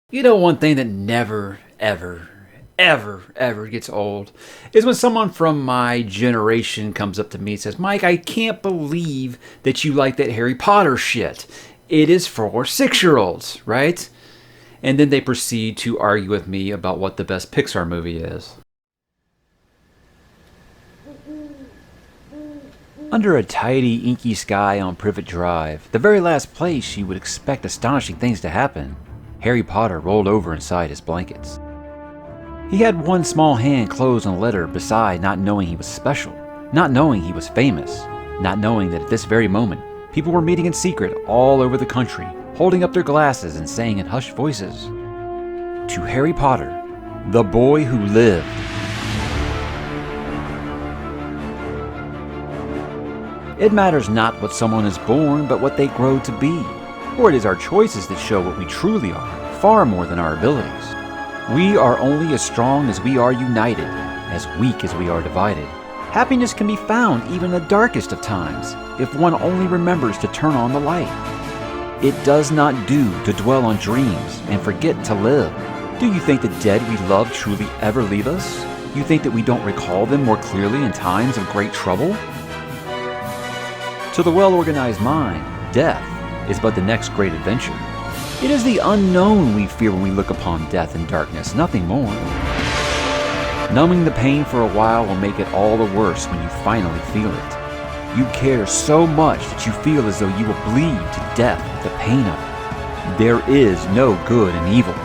You know, one thing that never, ever gets old is when someone from my generation comes up to me and says, Mike, I can't believe that you like that Harry Potter shit. It is for 6-year-olds, right? And then they proceed to argue with me about what the best Pixar movie is. Under a tidy, inky sky on Privet Drive, the very last place you would expect astonishing things to happen, Harry Potter rolled over inside his blankets. He had one small hand closed on a letter beside not knowing he was special, not knowing he was famous, not knowing that at this very moment, people were meeting in secret all over the country, holding up their glasses and saying in hushed voices, "To Harry Potter, the boy who lived." It matters not what someone is born, but what they grow to be. For it is our choices that show what we truly are, far more than our abilities. We are only as strong as we are united, as weak as we are divided. Happiness can be found even in the darkest of times, if one only remembers to turn on the light. It does not do to dwell on dreams and forget to live. Do you think the dead we love truly ever leave us? You think that we don't recall them more clearly in times of great trouble? To the well-organized mind, death is but the next great adventure. It is the unknown we fear when we look upon death and darkness, nothing more. Numbing the pain for a while will make it all the worse when you finally feel it. You care so much that you feel as though you will bleed to death with the pain of it. There is no good in evil.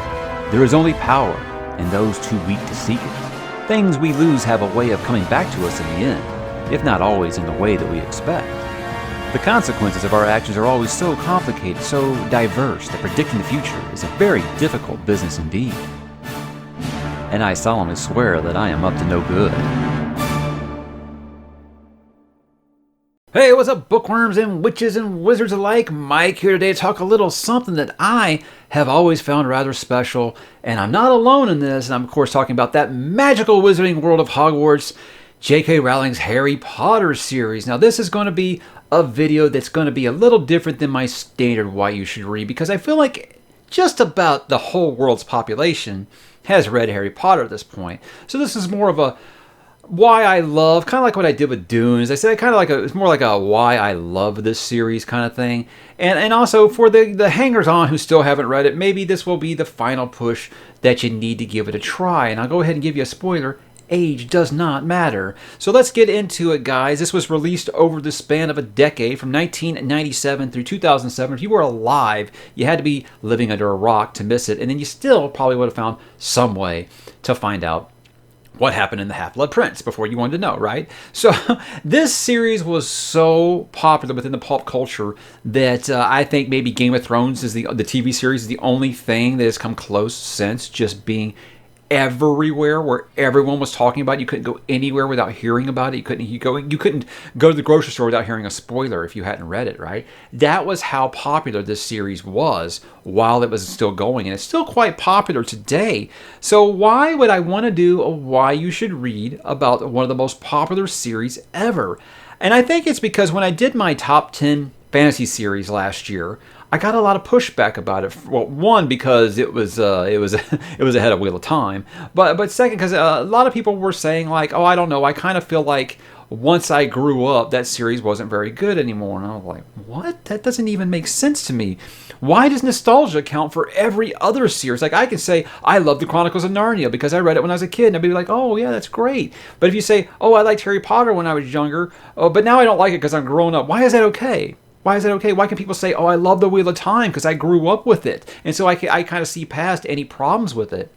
There is only power, and those too weak to seek it. Things we lose have a way of coming back to us in the end, if not always in the way that we expect. The consequences of our actions are always so complicated, so diverse, that predicting the future is a very difficult business indeed. And I solemnly swear that I am up to no good. Hey, what's up, bookworms and witches and wizards alike? Mike here today to talk a little something that I have always found rather special, and I'm not alone in this, and I'm of course talking about that magical wizarding world of Hogwarts, J.K. Rowling's Harry Potter series. Now this is going to be a video that's going to be a little different than my standard why you should read, because I feel like just about the whole world's population has read Harry Potter at this point. So this is more of a why I love, kind of like what I did with Dune. As I said, kind of like it's more like a why I love this series kind of thing. And also for the hangers-on who still haven't read it, maybe this will be the final push that you need to give it a try. And I'll go ahead and give you a spoiler. Age does not matter. So let's get into it, guys. This was released over the span of a decade, from 1997 through 2007. If you were alive, you had to be living under a rock to miss it, and then you still probably would have found some way to find out what happened in the Half-Blood Prince before you wanted to know, right? So this series was so popular within the pulp culture that I think maybe Game of Thrones is the TV series is the only thing that has come close since just being everywhere, where everyone was talking about it. You couldn't go anywhere without hearing about it. You couldn't go to the grocery store without hearing a spoiler if you hadn't read it, right? That was how popular this series was while it was still going, and it's still quite popular today. So why would I want to do a why you should read about one of the most popular series ever? And I think it's because when I did my top 10 fantasy series last year, I got a lot of pushback about it. Well, one, because it was ahead of Wheel of Time, but second, because a lot of people were saying like, oh, I don't know, I kind of feel like once I grew up, that series wasn't very good anymore. And I was like, what? That doesn't even make sense to me. Why does nostalgia count for every other series? Like, I can say I love the Chronicles of Narnia because I read it when I was a kid, and I'd be like, oh yeah, that's great. But if you say, oh, I liked Harry Potter when I was younger, oh, but now I don't like it because I'm grown up, why is that okay? Why is that okay? Why can people say, oh, I love the Wheel of Time because I grew up with it, and so I kind of see past any problems with it?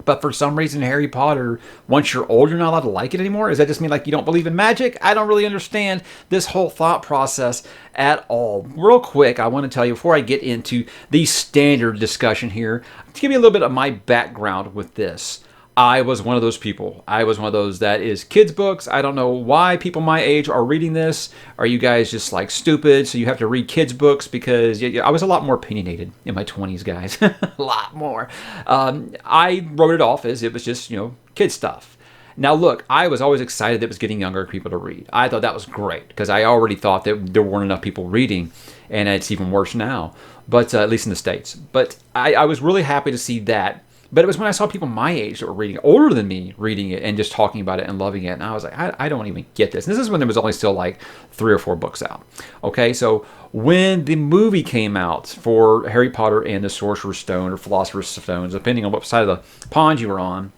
But for some reason, Harry Potter, once you're old, you're not allowed to like it anymore? Does that just mean like you don't believe in magic? I don't really understand this whole thought process at all. Real quick, I want to tell you before I get into the standard discussion here, to give you a little bit of my background with this. I was one of those people. I was one of those that is kids' books. I don't know why people my age are reading this. Are you guys just like stupid? So you have to read kids' books? Because I was a lot more opinionated in my 20s, guys. A lot more. I wrote it off as it was just, kid stuff. Now, look, I was always excited that it was getting younger people to read. I thought that was great because I already thought that there weren't enough people reading, and it's even worse now, but at least in the States. But I was really happy to see that. But it was when I saw people my age that were reading it, older than me, reading it and just talking about it and loving it. And I was like, I don't even get this. And this is when there was only still like 3 or 4 books out. Okay, so when the movie came out for Harry Potter and the Sorcerer's Stone or Philosopher's Stone, depending on what side of the pond you were on,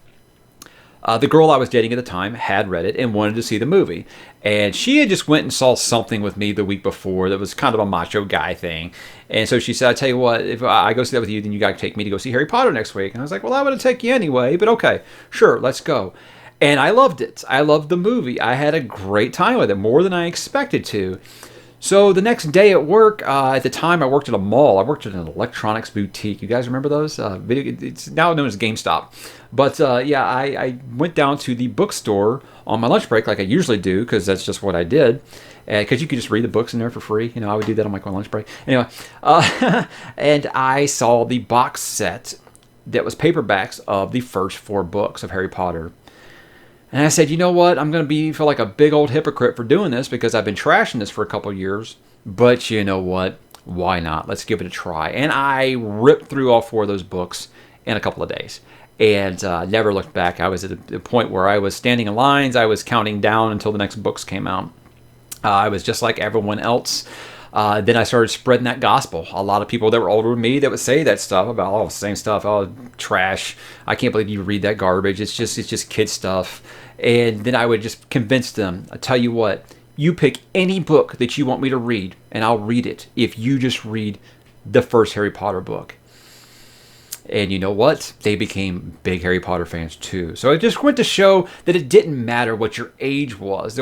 the girl I was dating at the time had read it and wanted to see the movie. And she had just went and saw something with me the week before that was kind of a macho guy thing. And so she said, I tell you what, if I go see that with you, then you got to take me to go see Harry Potter next week. And I was like, well, I would take you anyway, but okay, sure, let's go. And I loved it. I loved the movie. I had a great time with it, more than I expected to. So the next day at work, at the time I worked at a mall. I worked at an electronics boutique. You guys remember those? It's now known as GameStop. But I went down to the bookstore on my lunch break like I usually do because that's just what I did. Because you could just read the books in there for free. You know, I would do that on my lunch break. Anyway, and I saw the box set that was paperbacks of the first 4 books of Harry Potter. And I said, you know what? I'm going to feel like a big old hypocrite for doing this because I've been trashing this for a couple of years. But you know what? Why not? Let's give it a try. And I ripped through all 4 of those books in a couple of days. And never looked back. I was at a point where I was standing in lines. I was counting down until the next books came out. I was just like everyone else. Then I started spreading that gospel. A lot of people that were older than me that would say that stuff about, oh, same stuff, oh, trash. I can't believe you read that garbage. It's just kid stuff. And then I would just convince them, I tell you what, you pick any book that you want me to read, and I'll read it if you just read the first Harry Potter book. And you know what? They became big Harry Potter fans too. So it just went to show that it didn't matter what your age was.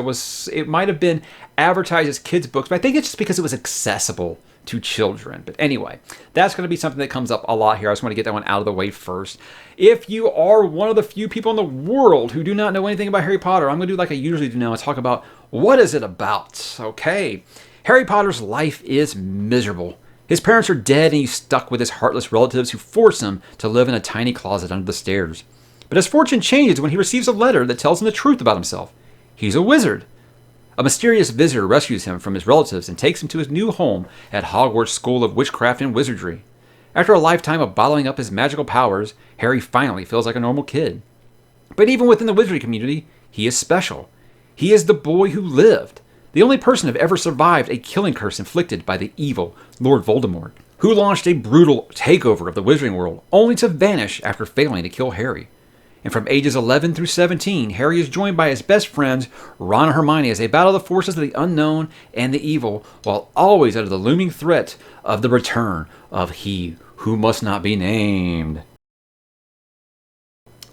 It might have been advertised as kids' books, but I think it's just because it was accessible to children. But anyway, that's going to be something that comes up a lot here. I just want to get that one out of the way first. If you are one of the few people in the world who do not know anything about Harry Potter, I'm going to do like I usually do now and talk about what is it about. Okay, Harry Potter's life is miserable. His parents are dead and he's stuck with his heartless relatives who force him to live in a tiny closet under the stairs. But his fortune changes when he receives a letter that tells him the truth about himself. He's a wizard. A mysterious visitor rescues him from his relatives and takes him to his new home at Hogwarts School of Witchcraft and Wizardry. After a lifetime of bottling up his magical powers, Harry finally feels like a normal kid. But even within the wizardry community, he is special. He is the boy who lived. The only person to have ever survived a killing curse inflicted by the evil Lord Voldemort, who launched a brutal takeover of the Wizarding World, only to vanish after failing to kill Harry. And from ages 11 through 17, Harry is joined by his best friends, Ron and Hermione, as they battle the forces of the unknown and the evil, while always under the looming threat of the return of he who must not be named.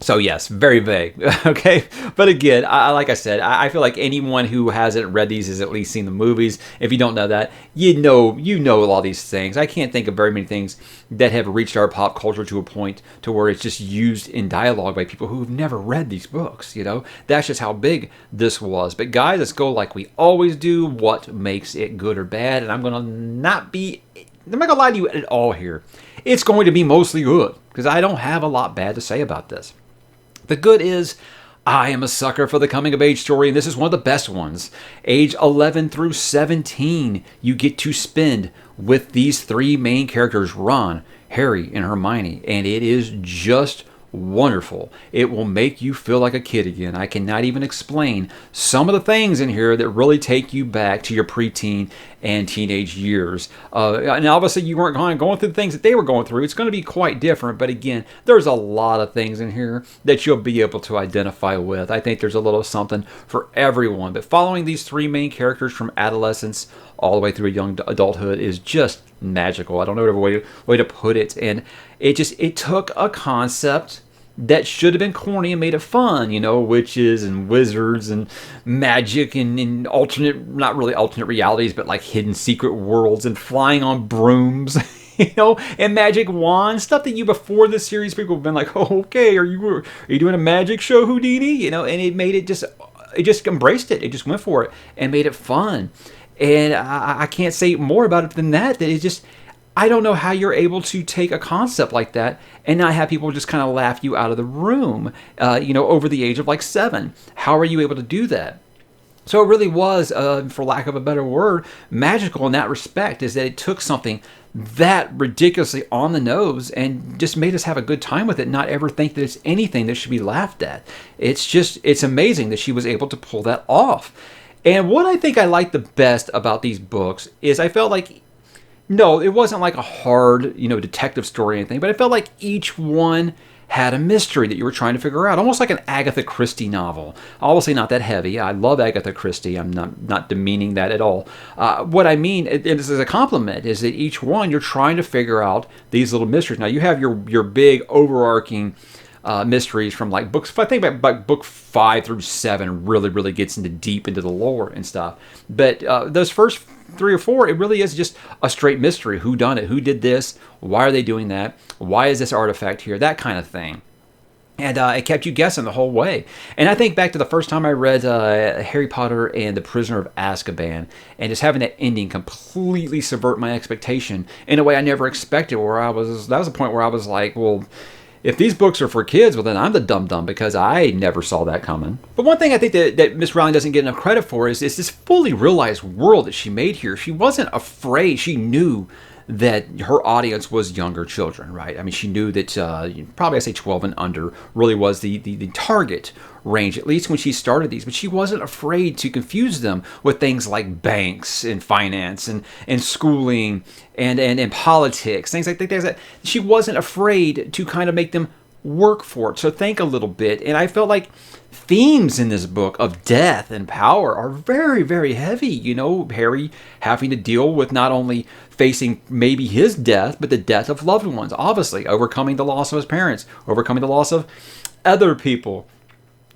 So yes, very vague, okay? But again, like I said, I feel like anyone who hasn't read these has at least seen the movies. If you don't know that, you know a lot of these things. I can't think of very many things that have reached our pop culture to a point to where it's just used in dialogue by people who've never read these books, you know? That's just how big this was. But guys, let's go like we always do. What makes it good or bad? And I'm not going to lie to you at all here. It's going to be mostly good because I don't have a lot bad to say about this. The good is, I am a sucker for the coming-of-age story, and this is one of the best ones. Age 11 through 17, you get to spend with these 3 main characters, Ron, Harry, and Hermione, and it is just wonderful. It will make you feel like a kid again. I cannot even explain some of the things in here that really take you back to your preteen and teenage years. And obviously you weren't going through the things that they were going through. It's going to be quite different, but again, there's a lot of things in here that you'll be able to identify with. I think there's a little something for everyone, but following these 3 main characters from adolescence all the way through a young adulthood is just magical. I don't know what way to put it. And it took a concept that should have been corny and made it fun, witches and wizards and magic and alternate, not really alternate realities, but like hidden secret worlds and flying on brooms, and magic wands, stuff that before this series, people have been like, oh, okay, are you doing a magic show, Houdini? And it just embraced it. It just went for it and made it fun. And I can't say more about it than that. That it just, I don't know how you're able to take a concept like that and not have people just kind of laugh you out of the room, over the age of like 7. How are you able to do that? So it really was, for lack of a better word, magical in that respect, is that it took something that ridiculously on the nose and just made us have a good time with it, not ever think that it's anything that should be laughed at. It's amazing that she was able to pull that off. And what I think I like the best about these books is I felt like, no, it wasn't like a hard, detective story or anything, but I felt like each one had a mystery that you were trying to figure out, almost like an Agatha Christie novel. Obviously not that heavy. I love Agatha Christie. I'm not demeaning that at all. What I mean, and this is a compliment, is that each one you're trying to figure out these little mysteries. Now you have your big overarching mysteries from like books. I think about book 5 through 7 really gets deep into the lore and stuff. But those first 3 or 4, it really is just a straight mystery. Who done it? Who did this? Why are they doing that? Why is this artifact here? That kind of thing. And it kept you guessing the whole way. And I think back to the first time I read Harry Potter and the Prisoner of Azkaban, and just having that ending completely subvert my expectation in a way I never expected. That was a point where I was like, well, if these books are for kids, well, then I'm the dum-dum because I never saw that coming. But one thing I think that Miss Rowling doesn't get enough credit for is this fully realized world that she made here. She wasn't afraid. She knew that her audience was younger children, right? I mean, she knew that probably I say 12 and under really was the target range, at least when she started these. But she wasn't afraid to confuse them with things like banks and finance and schooling and politics, things like that. She wasn't afraid to kind of make them work for it. So think a little bit. And I felt like themes in this book of death and power are very, very heavy. Harry having to deal with not only facing maybe his death, but the death of loved ones, obviously, overcoming the loss of his parents, overcoming the loss of other people.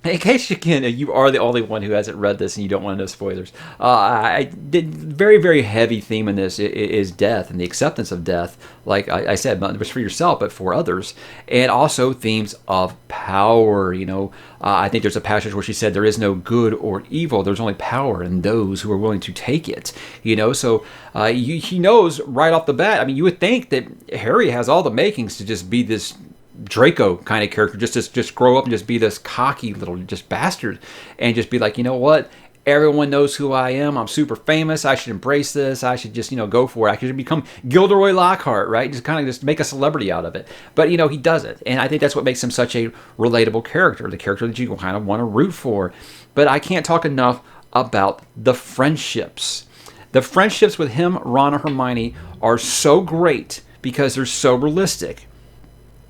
In case you are the only one who hasn't read this and you don't want to know spoilers, I did very, very heavy theme in this is death and the acceptance of death. Like I said, not just for yourself, but for others. And also themes of power. I think there's a passage where she said there is no good or evil. There's only power in those who are willing to take it. So he knows right off the bat. I mean, you would think that Harry has all the makings to just be this Draco kind of character, just grow up and just be this cocky little just bastard and just be like, you know what? Everyone knows who I am. I'm super famous. I should embrace this. I should just, go for it. I should become Gilderoy Lockhart, right? Just kind of just make a celebrity out of it. But, he doesn't. And I think that's what makes him such a relatable character, the character that you kind of want to root for. But I can't talk enough about the friendships. The friendships with him, Ron, and Hermione are so great because they're so realistic.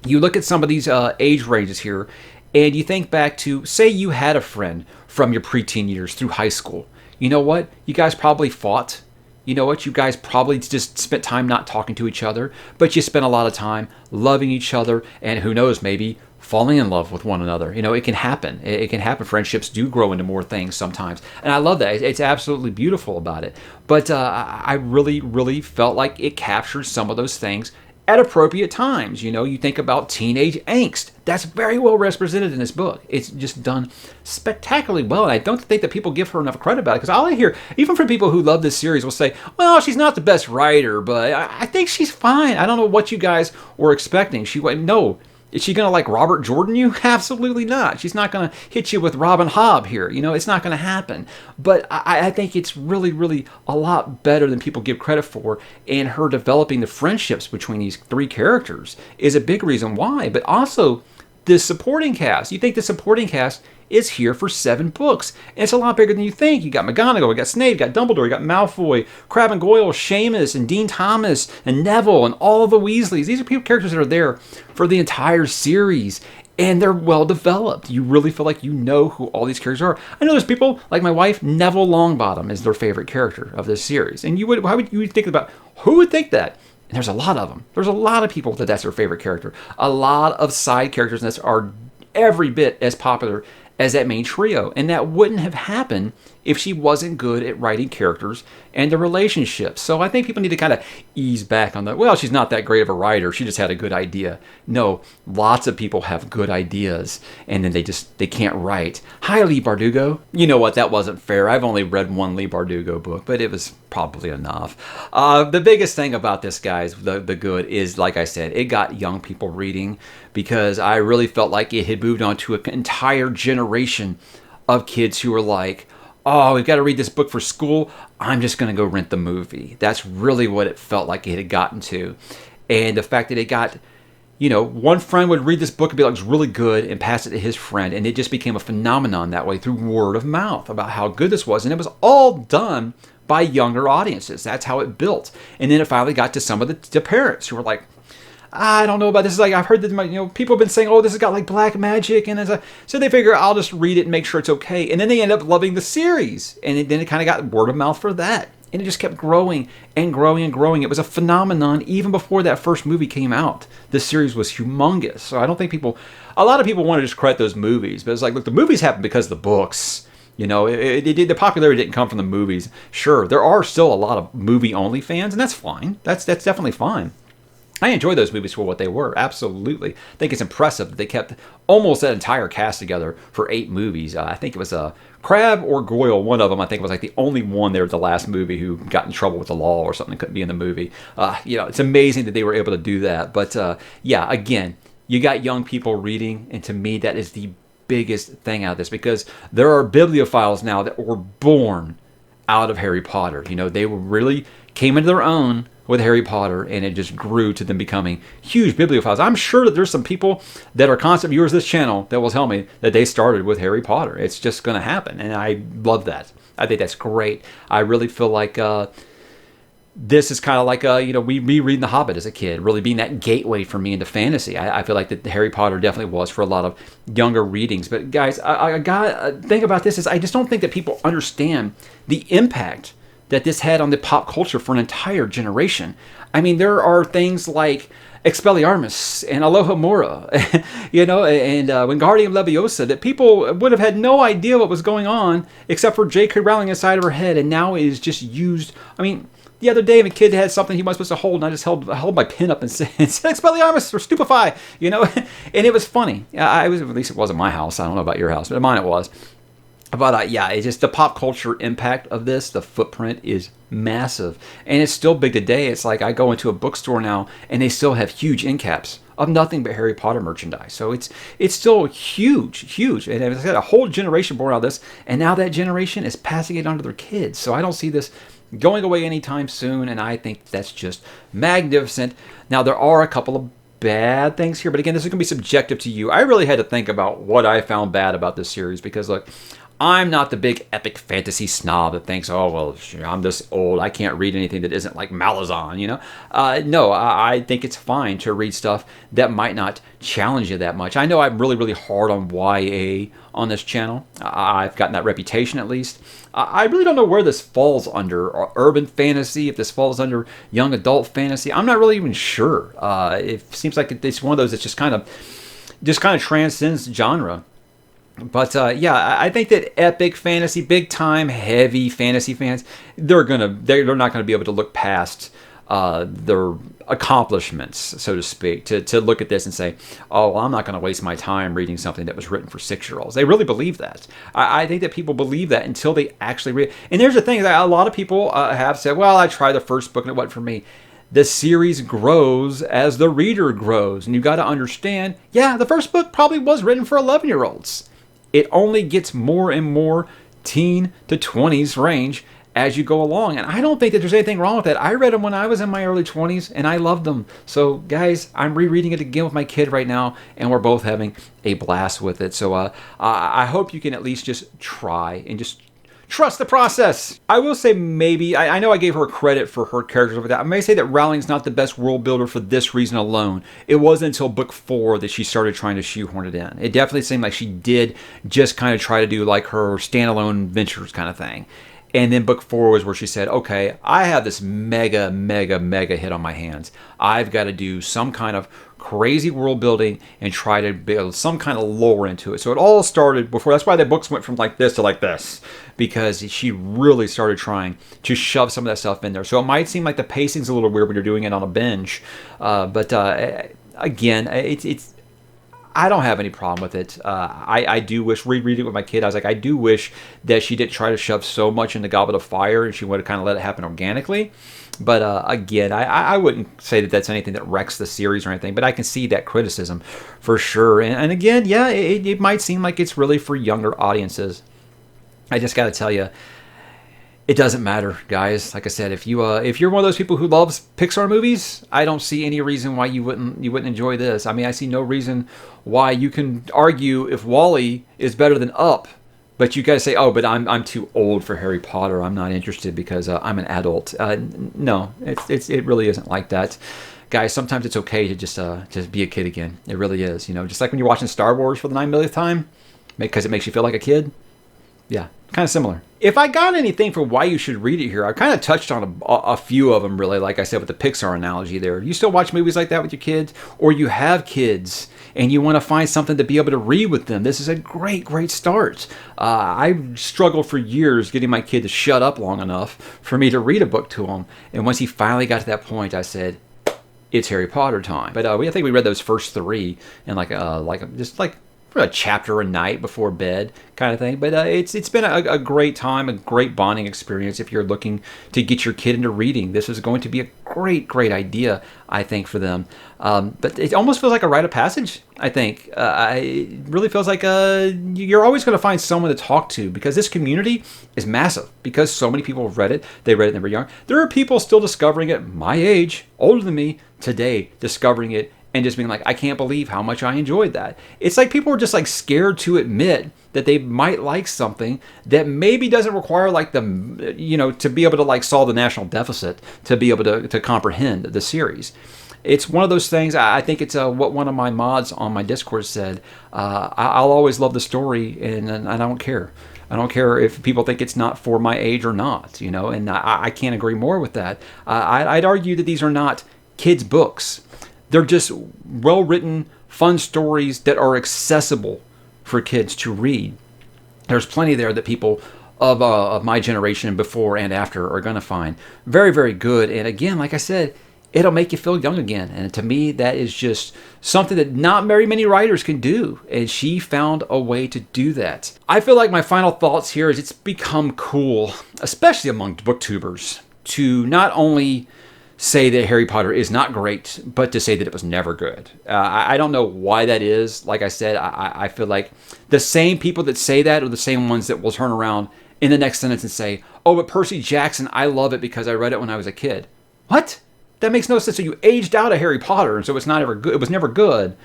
You look at some of these age ranges here, and you think back to, say you had a friend from your preteen years through high school. You know what? You guys probably fought. You know what? You guys probably just spent time not talking to each other, but you spent a lot of time loving each other, and who knows, maybe falling in love with one another. It can happen. It can happen. Friendships do grow into more things sometimes. And I love that. It's absolutely beautiful about it. But I really, really felt like it captured some of those things at appropriate times. You think about teenage angst. That's very well represented in this book. It's just done spectacularly well. And I don't think that people give her enough credit about it. Because all I hear, even from people who love this series, will say, well, she's not the best writer, but I think she's fine. I don't know what you guys were expecting. No. Is she going to like Robert Jordan you? Absolutely not. She's not going to hit you with Robin Hobb here. It's not going to happen. But I think it's really, really a lot better than people give credit for. And her developing the friendships between these 3 characters is a big reason why. But also the supporting cast. You think the supporting cast is here for 7 books. And it's a lot bigger than you think. You got McGonagall, you got Snape, you got Dumbledore, you got Malfoy, Crabbe and Goyle, Seamus, and Dean Thomas, and Neville, and all the Weasleys. These are characters that are there for the entire series. And they're well developed. You really feel like you know who all these characters are. I know there's people like my wife, Neville Longbottom is their favorite character of this series. And why would you think about, who would think that? And there's a lot of them. There's a lot of people that's their favorite character. A lot of side characters that are every bit as popular as that main trio. And that wouldn't have happened if she wasn't good at writing characters and the relationships. So I think people need to kind of ease back on that. Well, she's not that great of a writer. She just had a good idea. No, lots of people have good ideas and then they can't write. Hi, Lee Bardugo. You know what? That wasn't fair. I've only read one Lee Bardugo book, but it was probably enough. The biggest thing about this, guys, the good is, like I said, it got young people reading because I really felt like it had moved on to an entire generation of kids who were like, oh, we've got to read this book for school. I'm just going to go rent the movie. That's really what it felt like it had gotten to. And the fact that it got, one friend would read this book and be like, it's really good, and pass it to his friend. And it just became a phenomenon that way through word of mouth about how good this was. And it was all done by younger audiences. That's how it built. And then it finally got to some of the parents who were like, I don't know about this. It's like, I've heard that people have been saying, oh, this has got like black magic, and so they figure I'll just read it and make sure it's okay. And then they end up loving the series, and then it kind of got word of mouth for that, and it just kept growing and growing and growing. It was a phenomenon even before that first movie came out. The series was humongous. So I don't think a lot of people want to discredit those movies, but it's like, look, the movies happened because of the books. The popularity didn't come from the movies. Sure, there are still a lot of movie-only fans, and that's fine. That's definitely fine. I enjoy those movies for what they were, absolutely. I think it's impressive that they kept almost that entire cast together for 8 movies. I think it was Crabbe or Goyle, one of them, I think was like the only one there at the last movie who got in trouble with the law or something, couldn't be in the movie. It's amazing that they were able to do that. But again, you got young people reading, and to me that is the biggest thing out of this, because there are bibliophiles now that were born out of Harry Potter. They were really came into their own with Harry Potter, and it just grew to them becoming huge bibliophiles. I'm sure that there's some people that are constant viewers of this channel that will tell me that they started with Harry Potter. It's just going to happen, and I love that. I think that's great. I really feel like this is kind of like me reading The Hobbit as a kid, really being that gateway for me into fantasy. I feel like that Harry Potter definitely was for a lot of younger readings. But guys, I got thing about this is I just don't think that people understand the impact that this had on the pop culture for an entire generation. I mean, there are things like Expelliarmus and Alohomora, and Wingardium Leviosa that people would have had no idea what was going on except for J.K. Rowling inside of her head, and now it is just used. I mean, the other day, a kid had something he wasn't supposed to hold, and I just held my pen up and said Expelliarmus or Stupefy, and it was funny. At least it wasn't my house. I don't know about your house, but mine it was. But it's just the pop culture impact of this, the footprint is massive. And it's still big today. It's like I go into a bookstore now and they still have huge end caps of nothing but Harry Potter merchandise. So it's still huge. And as I said, a whole generation born out of this, and now that generation is passing it on to their kids. So I don't see this going away anytime soon, and I think that's just magnificent. Now, there are a couple of bad things here, but again, this is going to be subjective to you. I really had to think about what I found bad about this series, because look, I'm not the big epic fantasy snob that thinks, oh, well, I'm this old, I can't read anything that isn't like Malazan, No, I think it's fine to read stuff that might not challenge you that much. I know I'm really, really hard on YA on this channel. I've gotten that reputation, at least. I really don't know where this falls under. Urban fantasy, if this falls under young adult fantasy, I'm not really even sure. It seems like it's one of those that just kind of transcends genre. But I think that epic fantasy, big time, heavy fantasy fans, they're not gonna be able to look past their accomplishments, so to speak, to look at this and say, oh, well, I'm not going to waste my time reading something that was written for 6-year-olds. They really believe that. I think that people believe that until they actually read it. And there's the thing, that a lot of people have said, well, I tried the first book and it wasn't for me. The series grows as the reader grows, and you got to understand, the first book probably was written for 11-year-olds. It only gets more and more teen to 20s range as you go along. And I don't think that there's anything wrong with that. I read them when I was in my early 20s, and I loved them. So, guys, I'm rereading it again with my kid right now, and we're both having a blast with it. So I hope you can at least just try and just trust the process. I will say maybe, I know I gave her credit for her characters over that. I may say that Rowling's not the best world builder for this reason alone. It wasn't until book 4 that she started trying to shoehorn it in. It definitely seemed like she did just kind of try to do like her standalone ventures kind of thing. And then book 4 was where she said, okay, I have this mega, mega, mega hit on my hands. I've got to do some kind of crazy world building and try to build some kind of lore into it. So it all started before. That's why the books went from like this to like this, because she really started trying to shove some of that stuff in there. So it might seem like the pacing's a little weird when you're doing it on a binge. But again, it's I don't have any problem with it. I do wish, rereading it with my kid, I was like, I do wish that she didn't try to shove so much in the Goblet of Fire and she would have kind of let it happen organically. But again, I wouldn't say that that's anything that wrecks the series or anything, but I can see that criticism for sure. And again, yeah, it might seem like it's really for younger audiences. I just got to tell you, it doesn't matter, guys. Like I said, if you're one of those people who loves Pixar movies, I don't see any reason why you wouldn't enjoy this. I mean, I see no reason why you can argue if WALL-E is better than Up, but you got to say, oh, but I'm too old for Harry Potter. I'm not interested because I'm an adult. No, it really isn't like that, guys. Sometimes it's okay to just be a kid again. It really is. Just like when you're watching Star Wars for the 9 millionth time, because it makes you feel like a kid. Yeah, kind of similar. If I got anything for why you should read it here, I kind of touched on a few of them, really, like I said, with the Pixar analogy there. You still watch movies like that with your kids, or you have kids, and you want to find something to be able to read with them. This is a great, great start. I struggled for years getting my kid to shut up long enough for me to read a book to him. And once he finally got to that point, I said, it's Harry Potter time. But I think we read those first 3 in just a chapter a night before bed kind of thing. But it's been a great time, a great bonding experience if you're looking to get your kid into reading. This is going to be a great, great idea, I think, for them. But it almost feels like a rite of passage, I think. It really feels like you're always going to find someone to talk to, because this community is massive. Because so many people have read it. They read it when they were young. There are people still discovering it, my age, older than me, today, discovering it and just being like, I can't believe how much I enjoyed that. It's like people are just like scared to admit that they might like something that maybe doesn't require like to be able to like solve the national deficit to be able to comprehend the series. It's one of those things. I think it's what one of my mods on my Discord said. I'll always love the story, and I don't care. I don't care if people think it's not for my age or not, and I can't agree more with that. I'd argue that these are not kids' books. They're just well-written, fun stories that are accessible for kids to read. There's plenty there that people of my generation, before and after, are going to find very, very good. And again, like I said, it'll make you feel young again. And to me, that is just something that not very many writers can do. And she found a way to do that. I feel like my final thoughts here is it's become cool, especially among booktubers, to not only say that Harry Potter is not great, but to say that it was never good. I don't know why that is. Like I said, I feel like the same people that say that are the same ones that will turn around in the next sentence and say, oh, but Percy Jackson, I love it because I read it when I was a kid. What? That makes no sense. So you aged out of Harry Potter, and so it's not ever good. It was never good,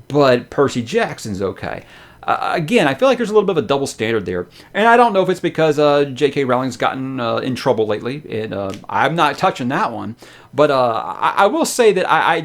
but Percy Jackson's okay. Again, I feel like there's a little bit of a double standard there. And I don't know if it's because J.K. Rowling's gotten in trouble lately. And I'm not touching that one. But I will say that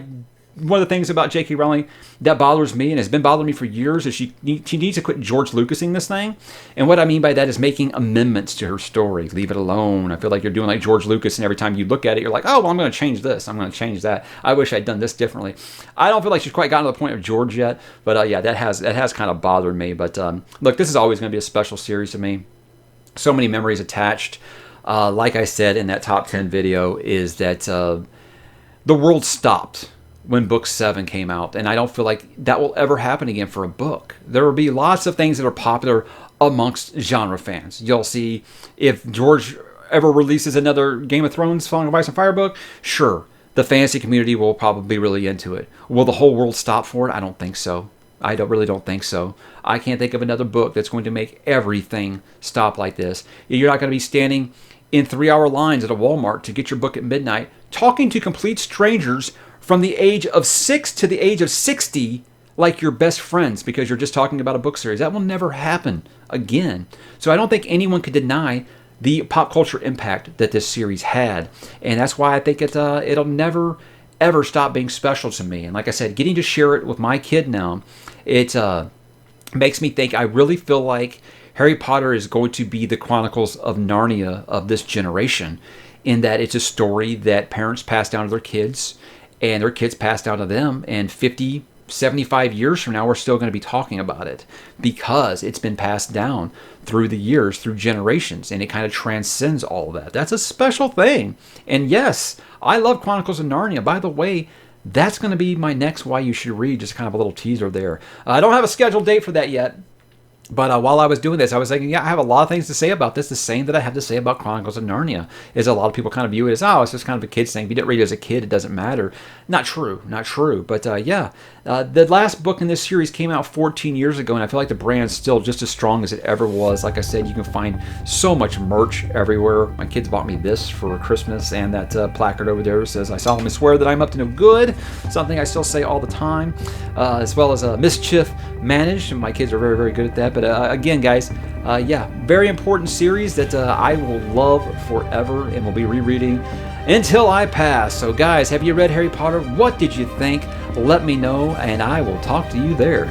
one of the things about J.K. Rowling that bothers me, and has been bothering me for years, is she needs to quit George Lucasing this thing. And what I mean by that is making amendments to her story. Leave it alone. I feel like you're doing like George Lucas, and every time you look at it, you're like, oh, well, I'm going to change this. I'm going to change that. I wish I'd done this differently. I don't feel like she's quite gotten to the point of George yet. But yeah, that has kind of bothered me. But look, this is always going to be a special series to me. So many memories attached. Like I said in that top 10 video, is that the world stopped when book 7 came out, and I don't feel like that will ever happen again for a book. There will be lots of things that are popular amongst genre fans. You'll see if George ever releases another Game of Thrones Song of Ice and Fire book, sure, the fantasy community will probably be really into it. Will the whole world stop for it? I don't think so. I really don't think so. I can't think of another book that's going to make everything stop like this. You're not going to be standing in 3-hour lines at a Walmart to get your book at midnight, talking to complete strangers from the age of 6 to the age of 60 like your best friends because you're just talking about a book series. That will never happen again. So I don't think anyone could deny the pop culture impact that this series had. And that's why I think it'll never, ever stop being special to me. And like I said, getting to share it with my kid now, it makes me think I really feel like Harry Potter is going to be the Chronicles of Narnia of this generation, in that it's a story that parents pass down to their kids, and their kids pass down to them, and 50, 75 years from now, we're still going to be talking about it because it's been passed down through the years, through generations, and it kind of transcends all of that. That's a special thing. And yes, I love Chronicles of Narnia. By the way, that's going to be my next Why You Should Read, just kind of a little teaser there. I don't have a scheduled date for that yet. But while I was doing this, I was thinking, yeah, I have a lot of things to say about this. The same that I have to say about Chronicles of Narnia is a lot of people kind of view it as, oh, it's just kind of a kid's thing. If you didn't read it as a kid, it doesn't matter. Not true. But the last book in this series came out 14 years ago, and I feel like the brand's still just as strong as it ever was. Like I said, you can find so much merch everywhere. My kids bought me this for Christmas, and that placard over there says, I solemnly swear that I'm up to no good, something I still say all the time, as well as mischief managed, and my kids are very, very good at that. But again, guys, very important series that I will love forever and will be rereading until I pass. So guys, have you read Harry Potter? What did you think? Let me know, and I will talk to you there.